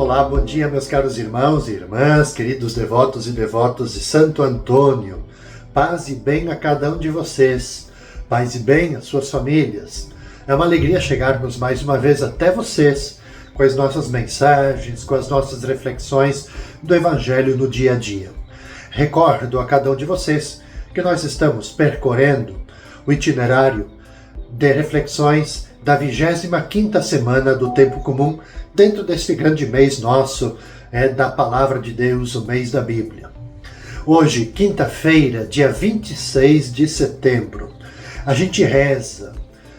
Olá, bom dia meus caros irmãos e irmãs, queridos devotos e devotas de Santo Antônio. Paz e bem a cada um de vocês, paz e bem às suas famílias. É uma alegria chegarmos mais uma vez até vocês, com as nossas mensagens, com as nossas reflexões do Evangelho no dia a dia. Recordo a cada um de vocês que nós estamos percorrendo o itinerário de reflexões da 25ª semana do Tempo Comum, dentro deste grande mês nosso, da Palavra de Deus, o mês da Bíblia. Hoje, quinta-feira, dia 26 de setembro, a gente reza,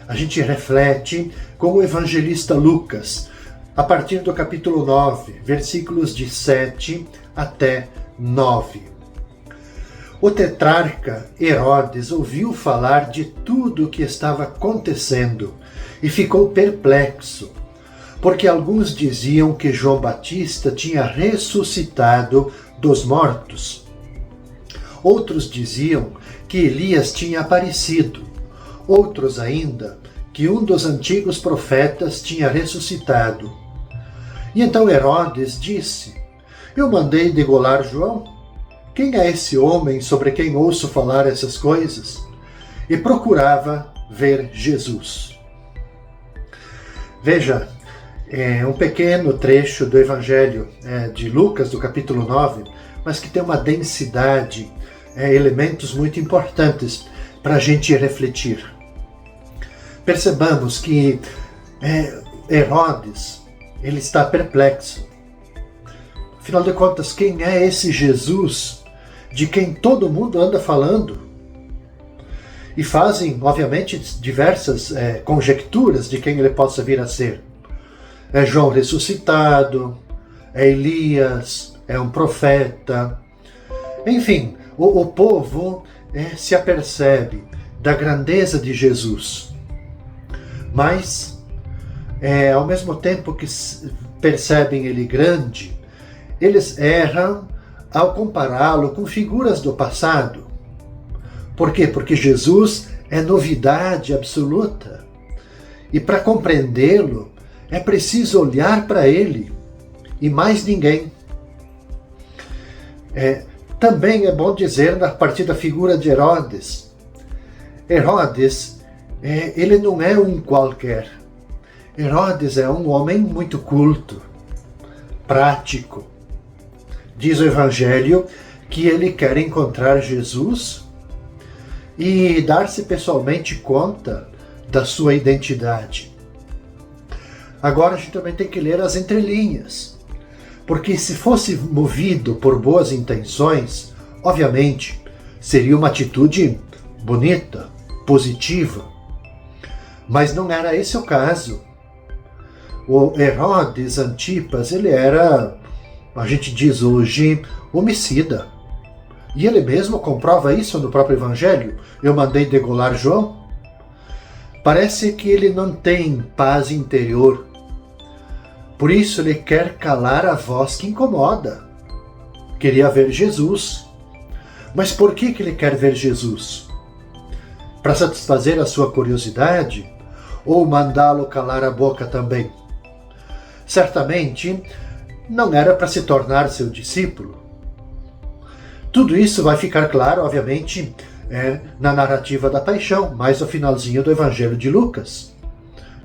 a gente reflete com o evangelista Lucas, a partir do capítulo 9, versículos de 7 até 9. O tetrarca Herodes ouviu falar de tudo o que estava acontecendo e ficou perplexo, porque alguns diziam que João Batista tinha ressuscitado dos mortos. Outros diziam que Elias tinha aparecido. Outros ainda que um dos antigos profetas tinha ressuscitado. E então Herodes disse: "Eu mandei degolar João. Quem é esse homem sobre quem ouço falar essas coisas?" E procurava ver Jesus. Veja, um pequeno trecho do Evangelho de Lucas, do capítulo 9, mas que tem uma densidade, elementos muito importantes para a gente refletir. Percebamos que Herodes, ele está perplexo. Afinal de contas, quem é esse Jesus de quem todo mundo anda falando? E fazem, obviamente, diversas conjecturas de quem ele possa vir a ser. É João ressuscitado, é Elias, é um profeta. Enfim, o povo se apercebe da grandeza de Jesus. Mas, ao mesmo tempo que percebem ele grande, eles erram ao compará-lo com figuras do passado. Por quê? Porque Jesus é novidade absoluta. E para compreendê-lo, é preciso olhar para ele e mais ninguém. Também é bom dizer, a partir da figura de Herodes, Herodes, ele não é um qualquer. Herodes é um homem muito culto, prático. Diz o Evangelho que ele quer encontrar Jesus e dar-se pessoalmente conta da sua identidade. Agora a gente também tem que ler as entrelinhas, porque se fosse movido por boas intenções, obviamente seria uma atitude bonita, positiva, mas não era esse o caso. O Herodes Antipas, ele era, a gente diz hoje, homicida. E ele mesmo comprova isso no próprio Evangelho. Eu mandei degolar João. Parece que ele não tem paz interior. Por isso ele quer calar a voz que incomoda. Queria ver Jesus. Mas por que ele quer ver Jesus? Para satisfazer a sua curiosidade? Ou mandá-lo calar a boca também? Certamente não era para se tornar seu discípulo. Tudo isso vai ficar claro, obviamente, na narrativa da paixão, mais no finalzinho do Evangelho de Lucas.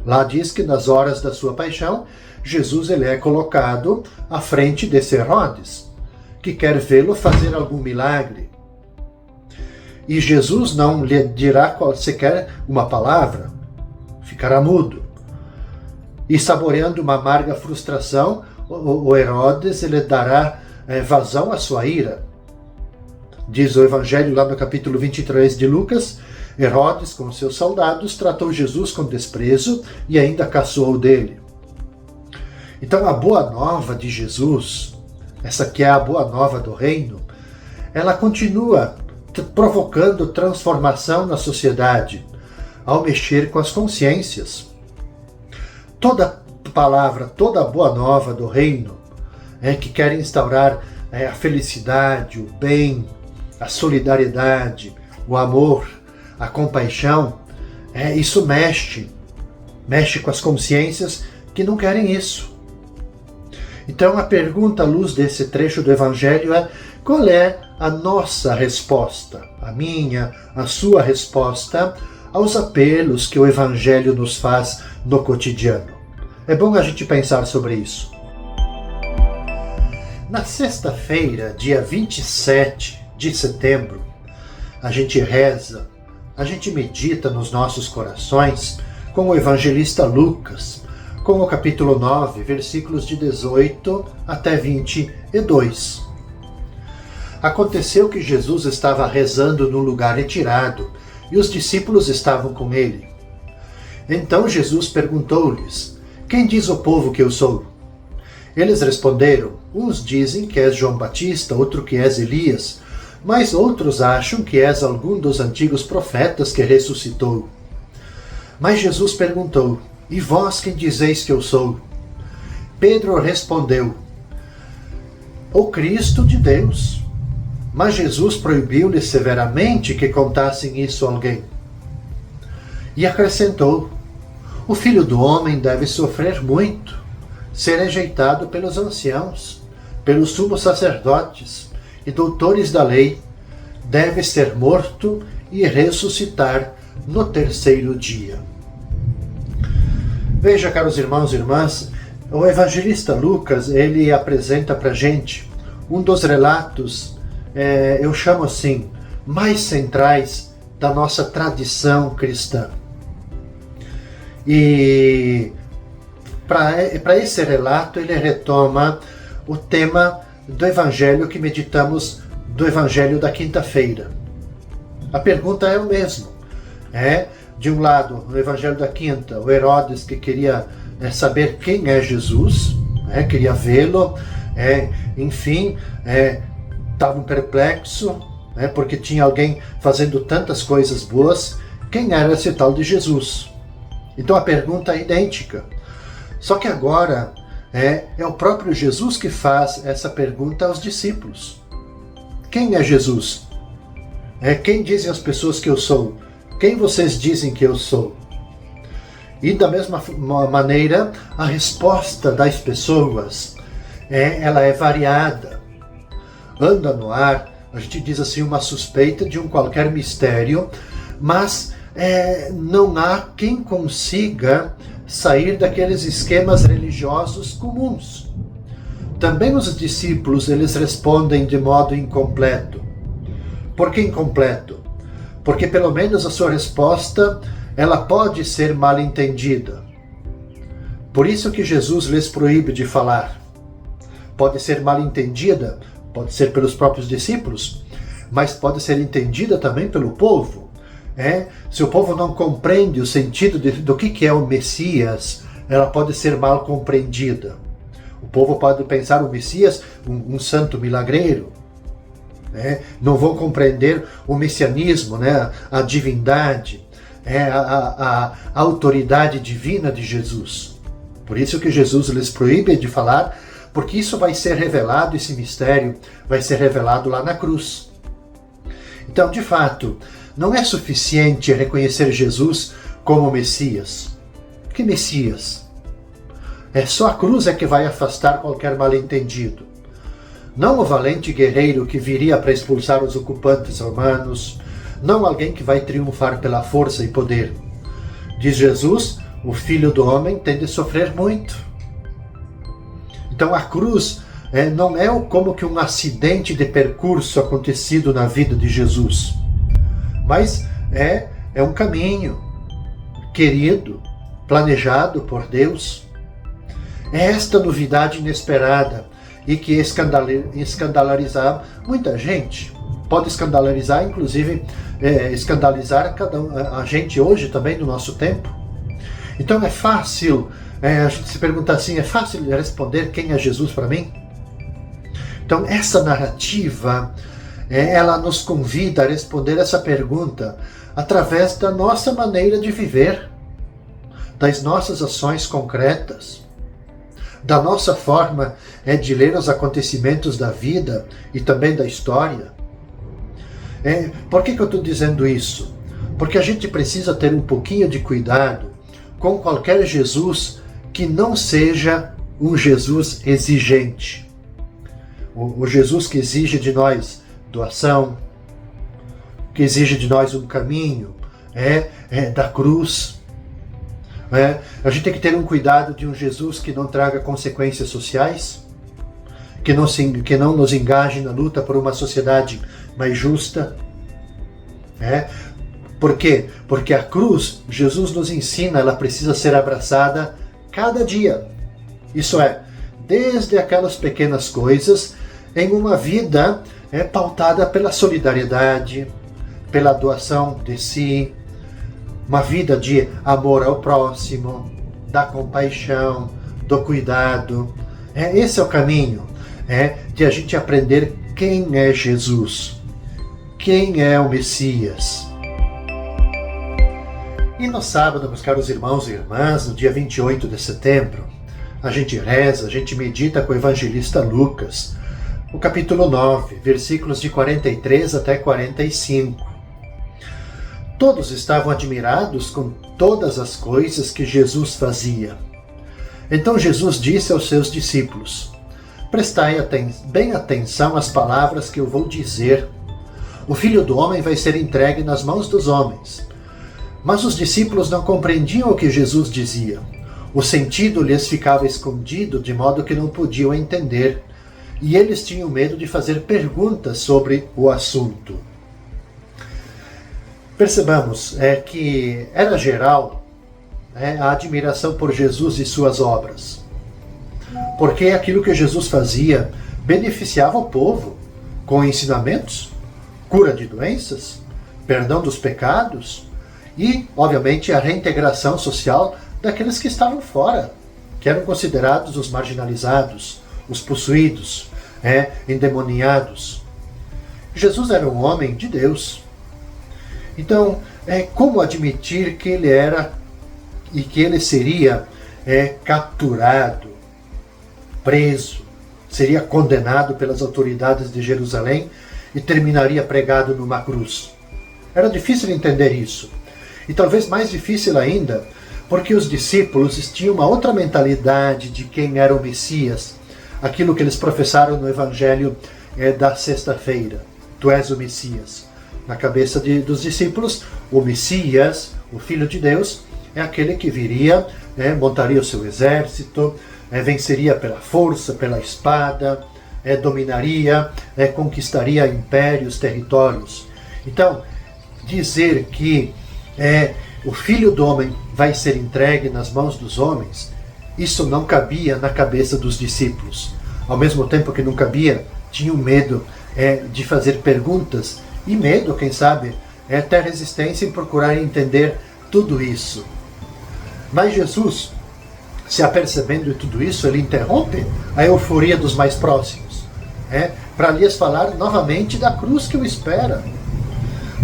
Lá diz que nas horas da sua paixão, Jesus ele é colocado à frente desse Herodes, que quer vê-lo fazer algum milagre. E Jesus não lhe dirá sequer uma palavra, ficará mudo. E saboreando uma amarga frustração, o Herodes ele dará vazão à sua ira. Diz o Evangelho lá no capítulo 23 de Lucas, Herodes, com seus soldados, tratou Jesus com desprezo e ainda caçoou dele. Então a boa nova de Jesus, essa que é a boa nova do reino, ela continua provocando transformação na sociedade, ao mexer com as consciências. Toda palavra, toda a boa nova do reino, que quer instaurar a felicidade, o bem, a solidariedade, o amor, a compaixão, isso mexe com as consciências que não querem isso. Então a pergunta à luz desse trecho do Evangelho é: qual é a nossa resposta, a minha, a sua resposta aos apelos que o Evangelho nos faz no cotidiano? É bom a gente pensar sobre isso. Na sexta-feira, dia 27 de setembro, a gente reza, a gente medita nos nossos corações com o evangelista Lucas, com o capítulo 9, versículos de 18 até 22. Aconteceu que Jesus estava rezando num lugar retirado e os discípulos estavam com ele. Então Jesus perguntou-lhes: quem diz o povo que eu sou? Eles responderam: uns dizem que és João Batista, outro que és Elias, mas outros acham que és algum dos antigos profetas que ressuscitou. Mas Jesus perguntou: e vós quem dizeis que eu sou? Pedro respondeu: o Cristo de Deus. Mas Jesus proibiu-lhes severamente que contassem isso a alguém. E acrescentou: o Filho do Homem deve sofrer muito, ser rejeitado pelos anciãos, pelos sumos sacerdotes e doutores da lei, deve ser morto e ressuscitar no terceiro dia. Veja, caros irmãos e irmãs, o evangelista Lucas, ele apresenta para a gente um dos relatos, eu chamo assim, mais centrais da nossa tradição cristã. E para esse relato ele retoma o tema do evangelho que meditamos, do evangelho da quinta-feira. A pergunta é o mesmo. De um lado, no evangelho da quinta, o Herodes que queria saber quem é Jesus, queria vê-lo, enfim, estava perplexo, porque tinha alguém fazendo tantas coisas boas. Quem era esse tal de Jesus? Então a pergunta é idêntica. Só que agora é o próprio Jesus que faz essa pergunta aos discípulos. Quem é Jesus? Quem dizem as pessoas que eu sou? Quem vocês dizem que eu sou? E da mesma maneira, a resposta das pessoas ela é variada. Anda no ar, a gente diz assim, uma suspeita de um qualquer mistério, mas não há quem consiga sair daqueles esquemas religiosos comuns. Também os discípulos, eles respondem de modo incompleto. Por que incompleto? Porque pelo menos a sua resposta, ela pode ser mal entendida. Por isso que Jesus lhes proíbe de falar. Pode ser mal entendida, pode ser pelos próprios discípulos, mas pode ser entendida também pelo povo. Se o povo não compreende o sentido do que é o Messias, ela pode ser mal compreendida. O povo pode pensar o Messias um santo milagreiro. Não vão compreender o messianismo, a divindade, a autoridade divina de Jesus. Por isso que Jesus lhes proíbe de falar, porque isso vai ser revelado, esse mistério vai ser revelado lá na cruz. Então, de fato, não é suficiente reconhecer Jesus como Messias. Que Messias? Só a cruz é que vai afastar qualquer mal-entendido. Não o valente guerreiro que viria para expulsar os ocupantes romanos, não alguém que vai triunfar pela força e poder. Diz Jesus, o Filho do Homem tem de sofrer muito. Então a cruz não é como que um acidente de percurso acontecido na vida de Jesus, mas é um caminho querido, planejado por Deus. É esta novidade inesperada e que escandalizar muita gente. Pode escandalizar, inclusive, escandalizar a gente hoje também, no nosso tempo. Então é fácil, a gente se pergunta assim, é fácil responder quem é Jesus para mim? Então essa narrativa, ela nos convida a responder essa pergunta através da nossa maneira de viver, das nossas ações concretas, da nossa forma de ler os acontecimentos da vida e também da história. Por que eu estou dizendo isso? Porque a gente precisa ter um pouquinho de cuidado com qualquer Jesus que não seja um Jesus exigente. O Jesus que exige de nós doação, que exige de nós um caminho da cruz. A gente tem que ter um cuidado de um Jesus que não traga consequências sociais, que não nos engaje na luta por uma sociedade mais justa. Por quê? Porque a cruz, Jesus nos ensina, ela precisa ser abraçada cada dia. Isso é, desde aquelas pequenas coisas, em uma vida pautada pela solidariedade, pela doação de si, uma vida de amor ao próximo, da compaixão, do cuidado. Esse é o caminho, de a gente aprender quem é Jesus, quem é o Messias. E no sábado, meus caros irmãos e irmãs, no dia 28 de setembro, a gente reza, a gente medita com o evangelista Lucas, o capítulo 9, versículos de 43 até 45. Todos estavam admirados com todas as coisas que Jesus fazia. Então Jesus disse aos seus discípulos: prestai bem atenção às palavras que eu vou dizer. O Filho do Homem vai ser entregue nas mãos dos homens. Mas os discípulos não compreendiam o que Jesus dizia. O sentido lhes ficava escondido, de modo que não podiam entender. E eles tinham medo de fazer perguntas sobre o assunto. Percebamos que era geral a admiração por Jesus e suas obras. Porque aquilo que Jesus fazia beneficiava o povo com ensinamentos, cura de doenças, perdão dos pecados e, obviamente, a reintegração social daqueles que estavam fora, que eram considerados os marginalizados, os possuídos, endemoniados. Jesus era um homem de Deus. Então, como admitir que ele era e que ele seria capturado, preso, seria condenado pelas autoridades de Jerusalém e terminaria pregado numa cruz? Era difícil entender isso. E talvez mais difícil ainda, porque os discípulos tinham uma outra mentalidade de quem era o Messias, aquilo que eles professaram no Evangelho da sexta-feira: tu és o Messias. Na cabeça dos discípulos, o Messias, o Filho de Deus, é aquele que viria, montaria o seu exército, venceria pela força, pela espada, dominaria, conquistaria impérios, territórios. Então, dizer que o Filho do Homem vai ser entregue nas mãos dos homens, isso não cabia na cabeça dos discípulos. Ao mesmo tempo que não cabia, tinham medo de fazer perguntas, e medo, quem sabe, até resistência em procurar entender tudo isso. Mas Jesus, se apercebendo de tudo isso, ele interrompe a euforia dos mais próximos, para lhes falar novamente da cruz que o espera.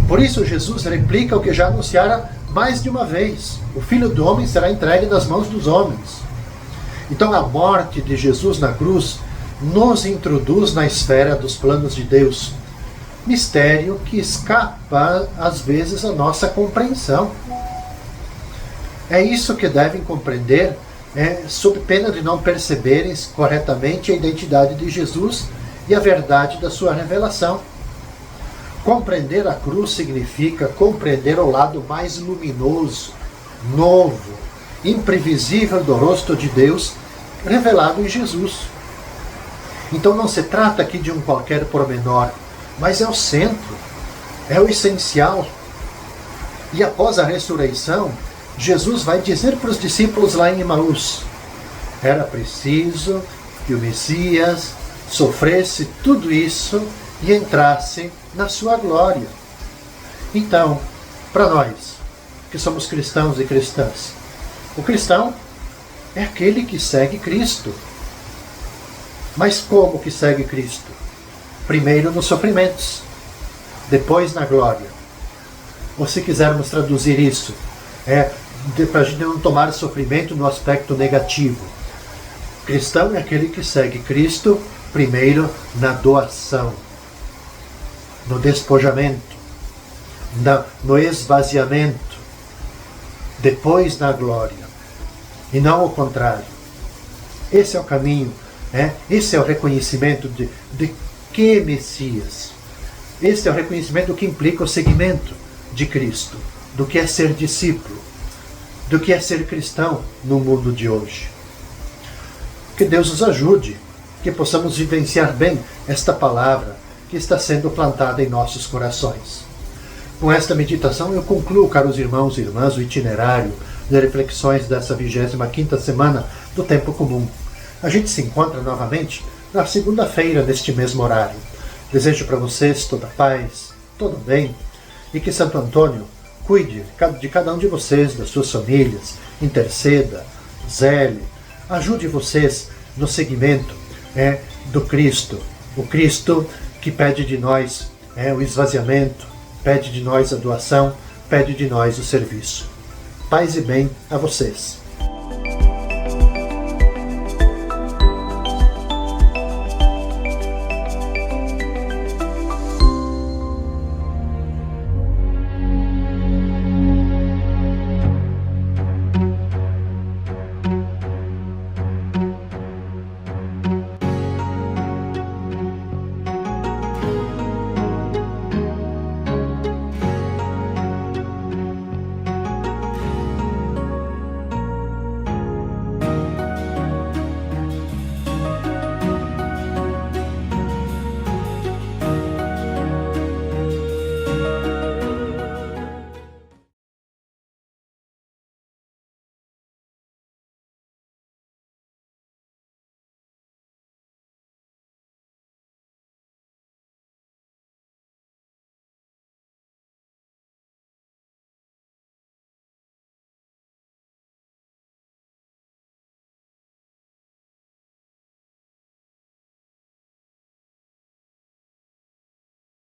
Por isso Jesus replica o que já anunciara mais de uma vez: o Filho do Homem será entregue nas mãos dos homens. Então a morte de Jesus na cruz nos introduz na esfera dos planos de Deus, mistério que escapa às vezes à nossa compreensão. É isso que devem compreender, sob pena de não perceberem corretamente a identidade de Jesus e a verdade da sua revelação. Compreender a cruz significa compreender o lado mais luminoso, novo, imprevisível do rosto de Deus revelado em Jesus. Então não se trata aqui de um qualquer pormenor, mas é o centro, é o essencial. E após a ressurreição, Jesus vai dizer para os discípulos lá em Emaús: era preciso que o Messias sofresse tudo isso e entrasse na sua glória. Então, para nós, que somos cristãos e cristãs, o cristão é aquele que segue Cristo. Mas como que segue Cristo? Primeiro nos sofrimentos, depois na glória. Ou se quisermos traduzir isso, para a gente não tomar sofrimento no aspecto negativo. Cristão é aquele que segue Cristo primeiro na doação, no despojamento, no esvaziamento, depois na glória. E não o contrário. Esse é o caminho, esse é o reconhecimento de que Messias. Esse é o reconhecimento do que implica o seguimento de Cristo, do que é ser discípulo, do que é ser cristão no mundo de hoje. Que Deus nos ajude, que possamos vivenciar bem esta palavra que está sendo plantada em nossos corações. Com esta meditação eu concluo, caros irmãos e irmãs, o itinerário de reflexões dessa 25ª semana do Tempo Comum. A gente se encontra novamente na segunda-feira deste mesmo horário. Desejo para vocês toda paz, todo bem, e que Santo Antônio cuide de cada um de vocês, das suas famílias, interceda, zele, ajude vocês no seguimento do Cristo, o Cristo que pede de nós o esvaziamento, pede de nós a doação, pede de nós o serviço. Paz e bem a vocês.